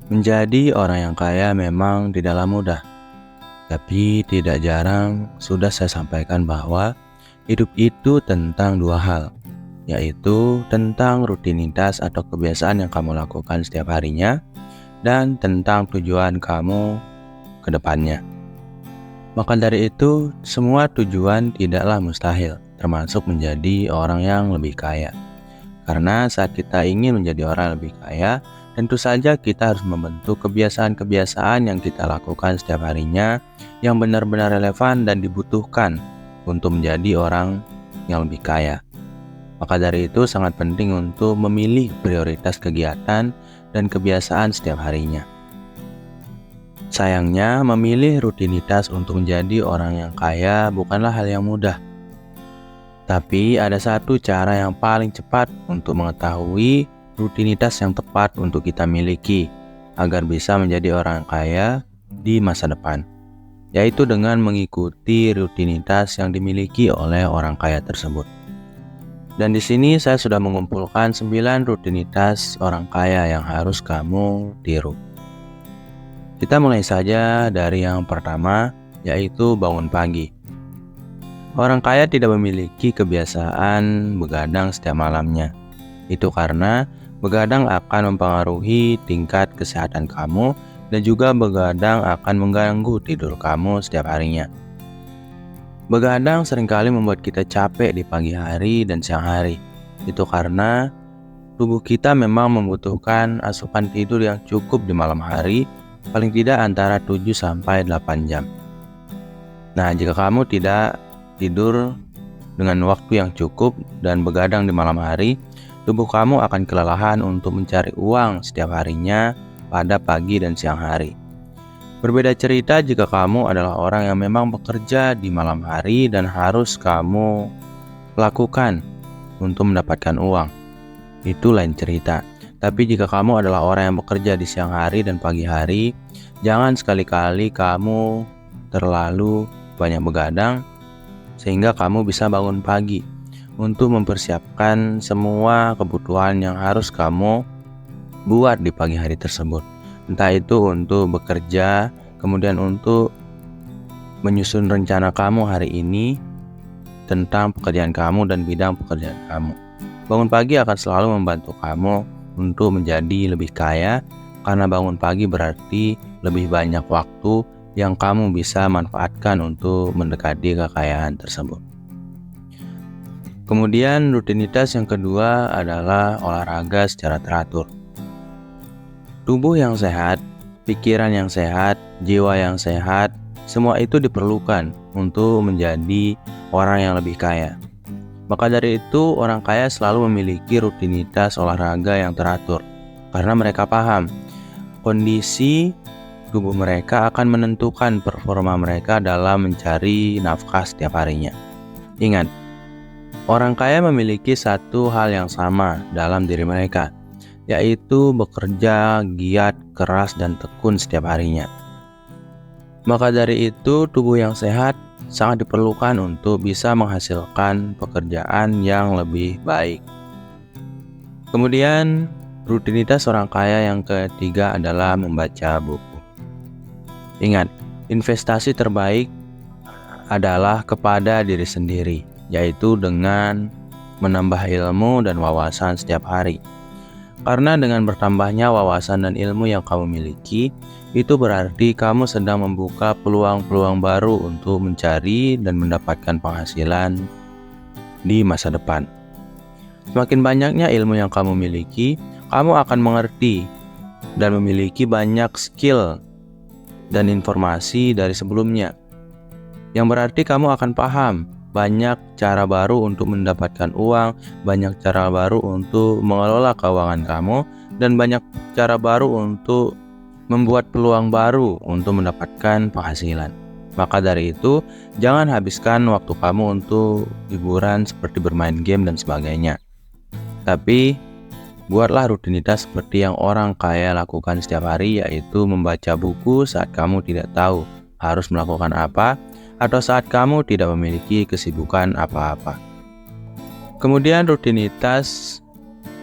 Menjadi orang yang kaya memang tidaklah mudah, tapi tidak jarang sudah saya sampaikan bahwa hidup itu tentang dua hal, yaitu tentang rutinitas atau kebiasaan yang kamu lakukan setiap harinya, dan tentang tujuan kamu ke depannya. Maka dari itu, semua tujuan tidaklah mustahil, termasuk menjadi orang yang lebih kaya. Karena saat kita ingin menjadi orang yang lebih kaya, tentu saja kita harus membentuk kebiasaan-kebiasaan yang kita lakukan setiap harinya yang benar-benar relevan dan dibutuhkan untuk menjadi orang yang lebih kaya. Maka dari itu sangat penting untuk memilih prioritas kegiatan dan kebiasaan setiap harinya. Sayangnya, memilih rutinitas untuk menjadi orang yang kaya bukanlah hal yang mudah. Tapi ada satu cara yang paling cepat untuk mengetahui rutinitas yang tepat untuk kita miliki agar bisa menjadi orang kaya di masa depan, yaitu dengan mengikuti rutinitas yang dimiliki oleh orang kaya tersebut. Dan di sini saya sudah mengumpulkan 9 rutinitas orang kaya yang harus kamu tiru. Kita mulai saja dari yang pertama, yaitu bangun pagi. Orang kaya tidak memiliki kebiasaan begadang setiap malamnya. Itu karena begadang akan mempengaruhi tingkat kesehatan kamu dan juga begadang akan mengganggu tidur kamu setiap harinya. Begadang seringkali membuat kita capek di pagi hari dan siang hari. Itu karena tubuh kita memang membutuhkan asupan tidur yang cukup di malam hari, paling tidak antara 7-8 jam. Nah, jika kamu tidak tidur dengan waktu yang cukup dan begadang di malam hari, tubuh kamu akan kelelahan untuk mencari uang setiap harinya pada pagi dan siang hari. Berbeda cerita jika kamu adalah orang yang memang bekerja di malam hari dan harus kamu lakukan untuk mendapatkan uang. Itu lain cerita. Tapi jika kamu adalah orang yang bekerja di siang hari dan pagi hari, jangan sekali-kali kamu terlalu banyak begadang sehingga kamu bisa bangun pagi untuk mempersiapkan semua kebutuhan yang harus kamu buat di pagi hari tersebut. Entah itu untuk bekerja, kemudian untuk menyusun rencana kamu hari ini tentang pekerjaan kamu dan bidang pekerjaan kamu. Bangun pagi akan selalu membantu kamu untuk menjadi lebih kaya, karena bangun pagi berarti lebih banyak waktu yang kamu bisa manfaatkan untuk mendekati kekayaan tersebut. Kemudian rutinitas yang kedua adalah olahraga secara teratur. Tubuh yang sehat, pikiran yang sehat, jiwa yang sehat, semua itu diperlukan untuk menjadi orang yang lebih kaya. Maka dari itu, orang kaya selalu memiliki rutinitas olahraga yang teratur, karena mereka paham kondisi tubuh mereka akan menentukan performa mereka dalam mencari nafkah setiap harinya. Ingat, orang kaya memiliki satu hal yang sama dalam diri mereka, yaitu bekerja giat, keras, dan tekun setiap harinya. Maka dari itu, tubuh yang sehat sangat diperlukan untuk bisa menghasilkan pekerjaan yang lebih baik. Kemudian, rutinitas orang kaya yang ketiga adalah membaca buku. Ingat, investasi terbaik adalah kepada diri sendiri, yaitu dengan menambah ilmu dan wawasan setiap hari. Karena dengan bertambahnya wawasan dan ilmu yang kamu miliki, itu berarti kamu sedang membuka peluang-peluang baru untuk mencari dan mendapatkan penghasilan di masa depan. Semakin banyaknya ilmu yang kamu miliki, kamu akan mengerti dan memiliki banyak skill dan informasi dari sebelumnya, yang berarti kamu akan paham banyak cara baru untuk mendapatkan uang, banyak cara baru untuk mengelola keuangan kamu, dan banyak cara baru untuk membuat peluang baru untuk mendapatkan penghasilan. Maka dari itu, jangan habiskan waktu kamu untuk hiburan seperti bermain game dan sebagainya. Tapi buatlah rutinitas seperti yang orang kaya lakukan setiap hari, yaitu membaca buku saat kamu tidak tahu harus melakukan apa, atau saat kamu tidak memiliki kesibukan apa-apa. Kemudian rutinitas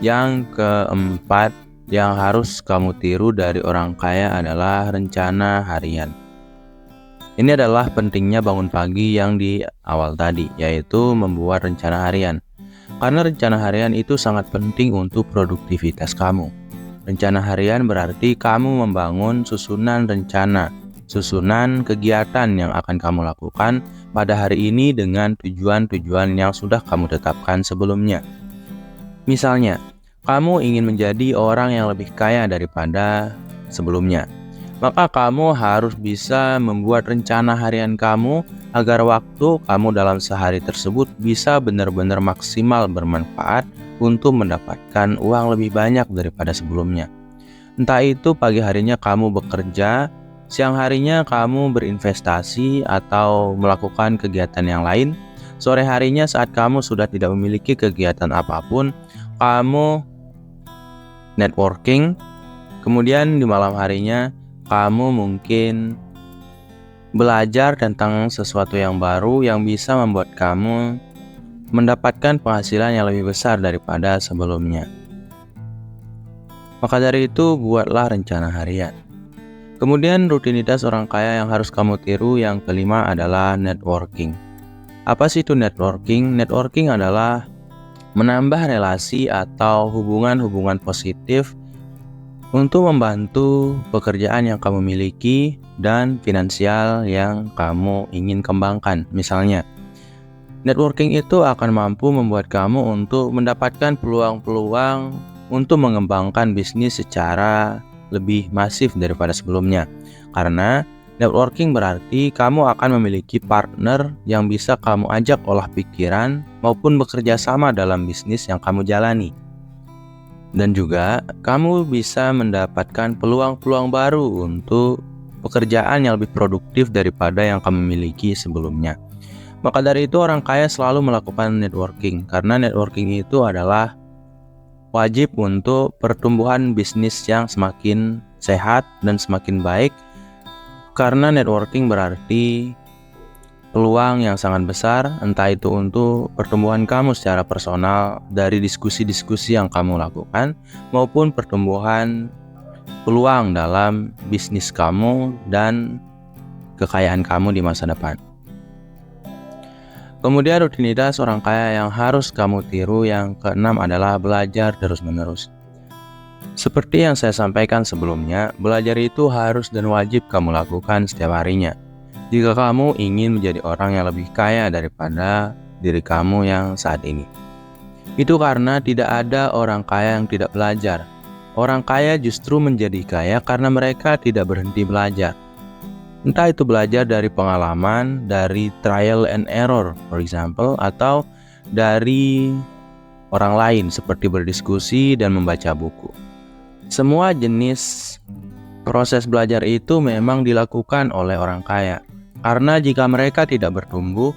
yang keempat yang harus kamu tiru dari orang kaya adalah rencana harian. Ini adalah pentingnya bangun pagi yang di awal tadi, yaitu membuat rencana harian. Karena rencana harian itu sangat penting untuk produktivitas kamu. Rencana harian berarti kamu membangun susunan rencana, susunan kegiatan yang akan kamu lakukan pada hari ini dengan tujuan-tujuan yang sudah kamu tetapkan sebelumnya. Misalnya, kamu ingin menjadi orang yang lebih kaya daripada sebelumnya. Maka kamu harus bisa membuat rencana harian kamu agar waktu kamu dalam sehari tersebut bisa benar-benar maksimal bermanfaat untuk mendapatkan uang lebih banyak daripada sebelumnya. Entah itu pagi harinya kamu bekerja, siang harinya kamu berinvestasi atau melakukan kegiatan yang lain, sore harinya saat kamu sudah tidak memiliki kegiatan apapun, kamu networking, kemudian di malam harinya kamu mungkin belajar tentang sesuatu yang baru yang bisa membuat kamu mendapatkan penghasilan yang lebih besar daripada sebelumnya. Maka dari itu, buatlah rencana harian. Kemudian rutinitas orang kaya yang harus kamu tiru yang kelima adalah networking. Apa sih itu networking? Networking adalah menambah relasi atau hubungan-hubungan positif untuk membantu pekerjaan yang kamu miliki dan finansial yang kamu ingin kembangkan. Misalnya, networking itu akan mampu membuat kamu untuk mendapatkan peluang-peluang untuk mengembangkan bisnis secara lebih masif daripada sebelumnya. Karena networking berarti kamu akan memiliki partner yang bisa kamu ajak olah pikiran maupun bekerja sama dalam bisnis yang kamu jalani. Dan juga kamu bisa mendapatkan peluang-peluang baru untuk pekerjaan yang lebih produktif daripada yang kamu miliki sebelumnya. Maka dari itu orang kaya selalu melakukan networking, karena networking itu adalah wajib untuk pertumbuhan bisnis yang semakin sehat dan semakin baik. Karena networking berarti peluang yang sangat besar, entah itu untuk pertumbuhan kamu secara personal dari diskusi-diskusi yang kamu lakukan, maupun pertumbuhan peluang dalam bisnis kamu dan kekayaan kamu di masa depan. Kemudian rutinitas orang kaya yang harus kamu tiru yang keenam adalah belajar terus-menerus. Seperti yang saya sampaikan sebelumnya, belajar itu harus dan wajib kamu lakukan setiap harinya. Jika kamu ingin menjadi orang yang lebih kaya daripada diri kamu yang saat ini. Itu karena tidak ada orang kaya yang tidak belajar. Orang kaya justru menjadi kaya karena mereka tidak berhenti belajar. Entah itu belajar dari pengalaman, dari trial and error, for example, atau dari orang lain seperti berdiskusi dan membaca buku. Semua jenis proses belajar itu memang dilakukan oleh orang kaya. Karena jika mereka tidak bertumbuh,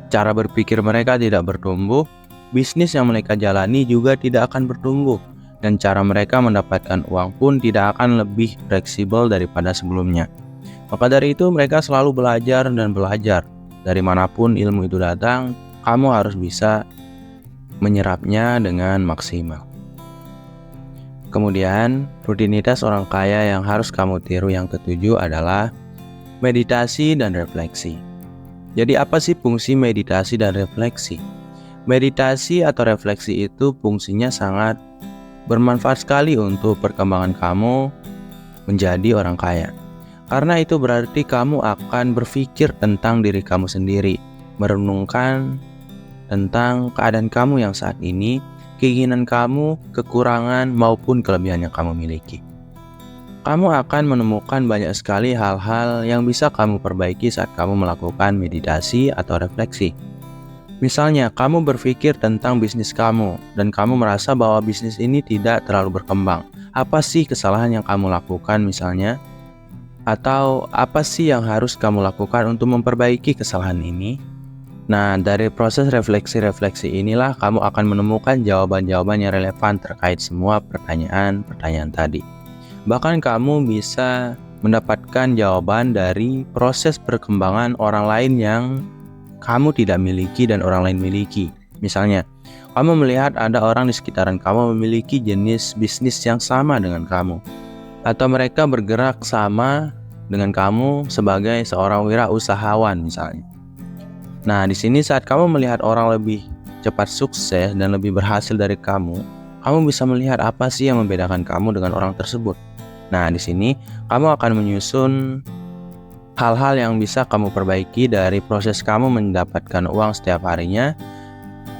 cara berpikir mereka tidak bertumbuh, bisnis yang mereka jalani juga tidak akan bertumbuh, dan cara mereka mendapatkan uang pun tidak akan lebih fleksibel daripada sebelumnya. Maka dari itu mereka selalu belajar dan belajar. Dari manapun ilmu itu datang, kamu harus bisa menyerapnya dengan maksimal. Kemudian, rutinitas orang kaya yang harus kamu tiru yang ketujuh adalah meditasi dan refleksi. Jadi apa sih fungsi meditasi dan refleksi? Meditasi atau refleksi itu fungsinya sangat bermanfaat sekali untuk perkembangan kamu menjadi orang kaya. Karena itu berarti kamu akan berpikir tentang diri kamu sendiri, merenungkan tentang keadaan kamu yang saat ini, keinginan kamu, kekurangan maupun kelebihan yang kamu miliki. Kamu akan menemukan banyak sekali hal-hal yang bisa kamu perbaiki saat kamu melakukan meditasi atau refleksi. Misalnya, kamu berpikir tentang bisnis kamu dan kamu merasa bahwa bisnis ini tidak terlalu berkembang. Apa sih kesalahan yang kamu lakukan misalnya? Atau apa sih yang harus kamu lakukan untuk memperbaiki kesalahan ini? Nah, dari proses refleksi-refleksi inilah kamu akan menemukan jawaban-jawaban yang relevan terkait semua pertanyaan-pertanyaan tadi. Bahkan kamu bisa mendapatkan jawaban dari proses perkembangan orang lain yang kamu tidak miliki dan orang lain miliki. Misalnya, Kamu melihat ada orang di sekitaran kamu memiliki jenis bisnis yang sama dengan kamu, atau mereka bergerak sama dengan kamu sebagai seorang wirausahawan misalnya. Nah, di sini saat kamu melihat orang lebih cepat sukses dan lebih berhasil dari kamu bisa melihat apa sih yang membedakan kamu dengan orang tersebut. Nah, di sini kamu akan menyusun hal-hal yang bisa kamu perbaiki dari proses kamu mendapatkan uang setiap harinya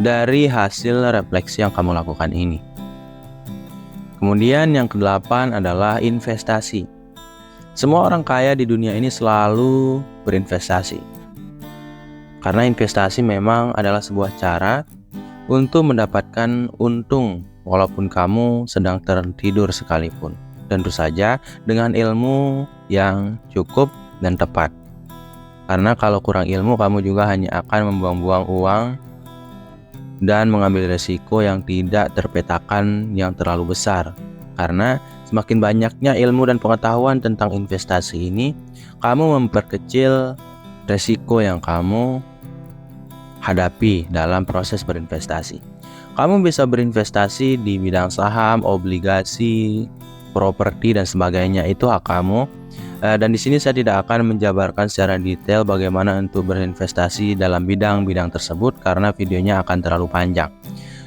dari hasil refleksi yang kamu lakukan ini. Kemudian yang kedelapan adalah investasi. Semua orang kaya di dunia ini selalu berinvestasi. Karena investasi memang adalah sebuah cara untuk mendapatkan untung walaupun kamu sedang tertidur sekalipun. Tentu saja dengan ilmu yang cukup dan tepat. Karena kalau kurang ilmu, kamu juga hanya akan membuang-buang uang dan mengambil resiko yang tidak terpetakan yang terlalu besar. Karena semakin banyaknya ilmu dan pengetahuan tentang investasi ini, kamu memperkecil resiko yang kamu hadapi dalam proses berinvestasi. Kamu bisa berinvestasi di bidang saham, obligasi, properti dan sebagainya. Itu hak kamu. Dan di sini saya tidak akan menjabarkan secara detail bagaimana untuk berinvestasi dalam bidang-bidang tersebut karena videonya akan terlalu panjang.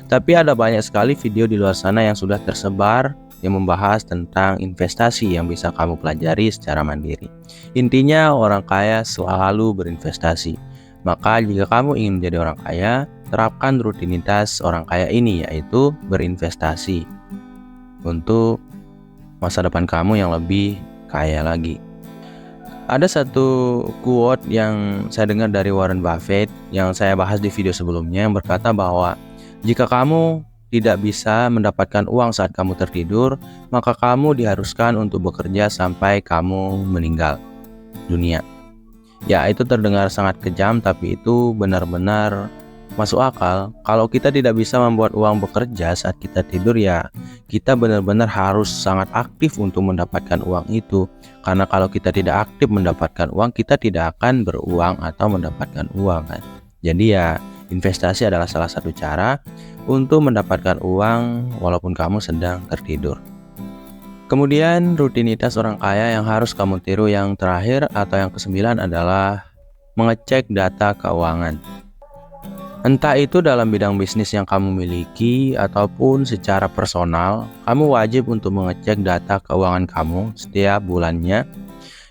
Tapi ada banyak sekali video di luar sana yang sudah tersebar yang membahas tentang investasi yang bisa kamu pelajari secara mandiri. Intinya orang kaya selalu berinvestasi. Maka jika kamu ingin menjadi orang kaya, terapkan rutinitas orang kaya ini, yaitu berinvestasi untuk masa depan kamu yang lebih kaya lagi. Ada satu quote yang saya dengar dari Warren Buffett yang saya bahas di video sebelumnya yang berkata bahwa jika kamu tidak bisa mendapatkan uang saat kamu tertidur, maka kamu diharuskan untuk bekerja sampai kamu meninggal dunia. Ya, itu terdengar sangat kejam, tapi itu benar-benar masuk akal. Kalau kita tidak bisa membuat uang bekerja saat kita tidur, ya kita benar-benar harus sangat aktif untuk mendapatkan uang itu. Karena kalau kita tidak aktif mendapatkan uang, kita tidak akan beruang atau mendapatkan uang kan. Jadi ya investasi adalah salah satu cara untuk mendapatkan uang walaupun kamu sedang tertidur. Kemudian rutinitas orang kaya yang harus kamu tiru yang terakhir atau yang ke-9 adalah mengecek data keuangan. Entah itu dalam bidang bisnis yang kamu miliki ataupun secara personal, kamu wajib untuk mengecek data keuangan kamu setiap bulannya.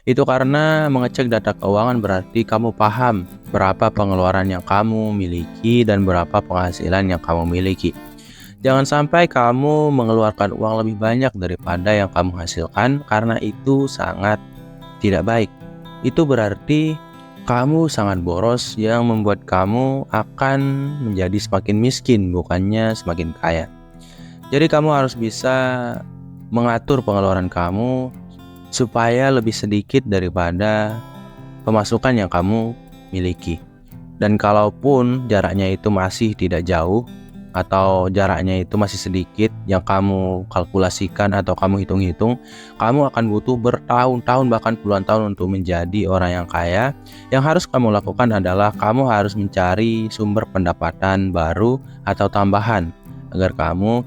Itu karena mengecek data keuangan berarti kamu paham berapa pengeluaran yang kamu miliki dan berapa penghasilan yang kamu miliki. Jangan sampai kamu mengeluarkan uang lebih banyak daripada yang kamu hasilkan karena itu sangat tidak baik. Itu berarti kamu sangat boros yang membuat kamu akan menjadi semakin miskin bukannya semakin kaya. Jadi kamu harus bisa mengatur pengeluaran kamu supaya lebih sedikit daripada pemasukan yang kamu miliki. Dan kalaupun jaraknya itu masih tidak jauh atau jaraknya itu masih sedikit yang kamu kalkulasikan atau kamu hitung-hitung, kamu akan butuh bertahun-tahun bahkan puluhan tahun untuk menjadi orang yang kaya. Yang harus kamu lakukan adalah kamu harus mencari sumber pendapatan baru atau tambahan agar kamu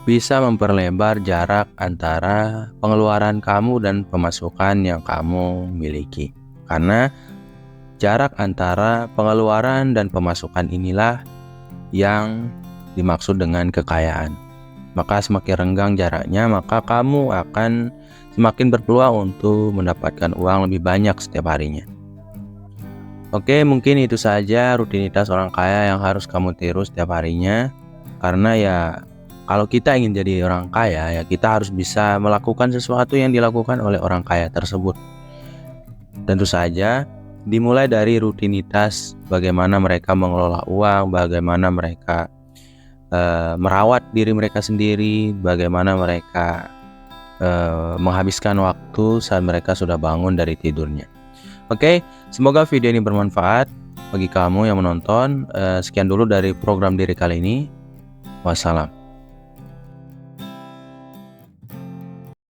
bisa memperlebar jarak antara pengeluaran kamu dan pemasukan yang kamu miliki. Karena jarak antara pengeluaran dan pemasukan inilah yang dimaksud dengan kekayaan. Maka semakin renggang jaraknya, maka kamu akan semakin berpeluang untuk mendapatkan uang lebih banyak setiap harinya. Oke, mungkin itu saja rutinitas orang kaya yang harus kamu tiru setiap harinya. Karena ya kalau kita ingin jadi orang kaya, ya kita harus bisa melakukan sesuatu yang dilakukan oleh orang kaya tersebut. Tentu saja dimulai dari rutinitas bagaimana mereka mengelola uang, bagaimana mereka merawat diri mereka sendiri, bagaimana mereka menghabiskan waktu saat mereka sudah bangun dari tidurnya. Oke, semoga video ini bermanfaat bagi kamu yang menonton. Sekian dulu dari program diri kali ini. Wassalam.